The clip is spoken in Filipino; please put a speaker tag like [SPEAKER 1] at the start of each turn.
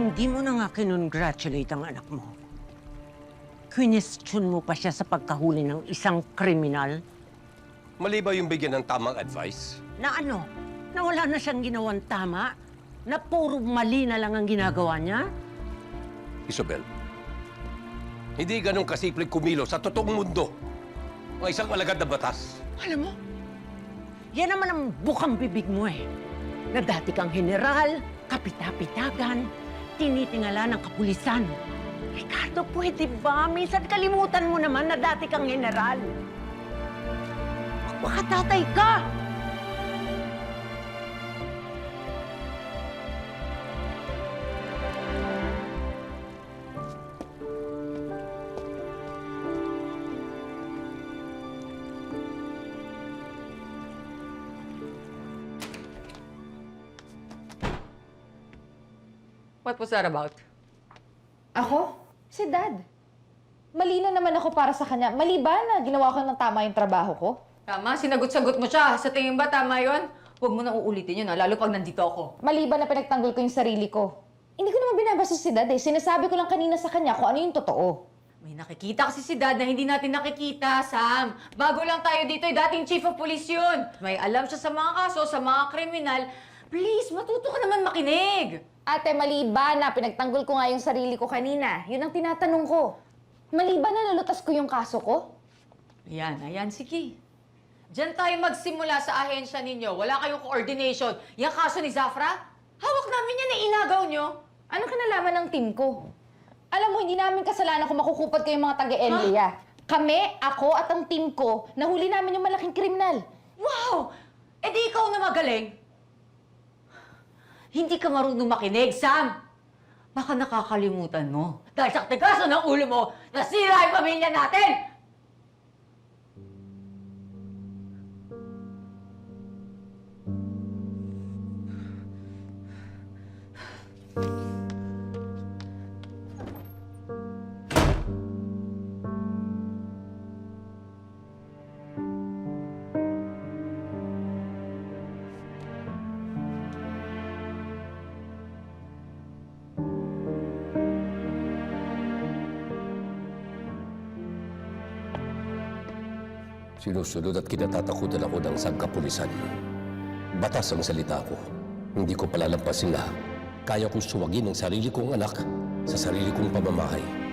[SPEAKER 1] Hindi mo na nga kinongratulate ang anak mo. Question mo pa siya sa pagkahuli ng isang kriminal
[SPEAKER 2] Mali ba yung bigyan ng tamang advice?
[SPEAKER 1] na ano, na wala na siyang ginawang tama, na puro mali na lang ang ginagawa niya?
[SPEAKER 2] Isabel, hindi ganun kasimpleng kumilos sa totoong mundo ang isang alagad na batas.
[SPEAKER 1] Alam mo, yan naman ang bukang bibig mo eh. Na dati kang general, kapitapitagan, tinitingala ng kapulisan. Ricardo, pwede ba? Minsan kalimutan mo naman na dati kang general. Magpakatatay ka!
[SPEAKER 3] What was that about?
[SPEAKER 4] Ako? Si Dad. Mali na naman ako para sa kanya. Mali ba na ginawa ko ng tama yung trabaho ko?
[SPEAKER 3] Tama, sinagot-sagot mo siya. Sa tingin ba tama yon? Huwag mo nang uulitin yun, lalo pag nandito ako.
[SPEAKER 4] Mali ba na pinagtanggol ko yung sarili ko? Hindi ko naman binabasa si Dad eh. Sinasabi ko lang kanina sa kanya kung ano yung totoo.
[SPEAKER 3] May nakikita kasi si Dad na hindi natin nakikita, Sam. Bago lang tayo dito, dating chief of police yun. May alam siya sa mga kaso, sa mga kriminal. Please, matuto ka naman makinig.
[SPEAKER 4] Ate, mali ba na pinagtanggol ko nga yung sarili ko kanina? Yun ang tinatanong ko. Mali ba na nalutas ko yung kaso ko?
[SPEAKER 3] Ayan, sige. Diyan tayo magsimula sa ahensya ninyo. Wala kayong coordination. Yung kaso ni Zafra, hawak namin yan na inagaw nyo.
[SPEAKER 4] Anong kinalaman ng team ko? Alam mo, hindi namin kasalanan kung makukupad kayong mga taga-Enlia. Kami, ako at ang team ko, nahuli namin yung malaking kriminal.
[SPEAKER 3] Wow! Eh di ikaw na magaling. Hindi ka marunong makinig, Sam. Baka nakakalimutan mo. Dahil sa tigasan ng ulo mo, nasira yung pamilya natin!
[SPEAKER 2] Sinusunod at kinatatakutan ako ng sangkapulisan. Batas ang salita ko. Hindi ko palalampasin na kaya kong suwagin ang sarili kong anak sa sarili kong pamamahay.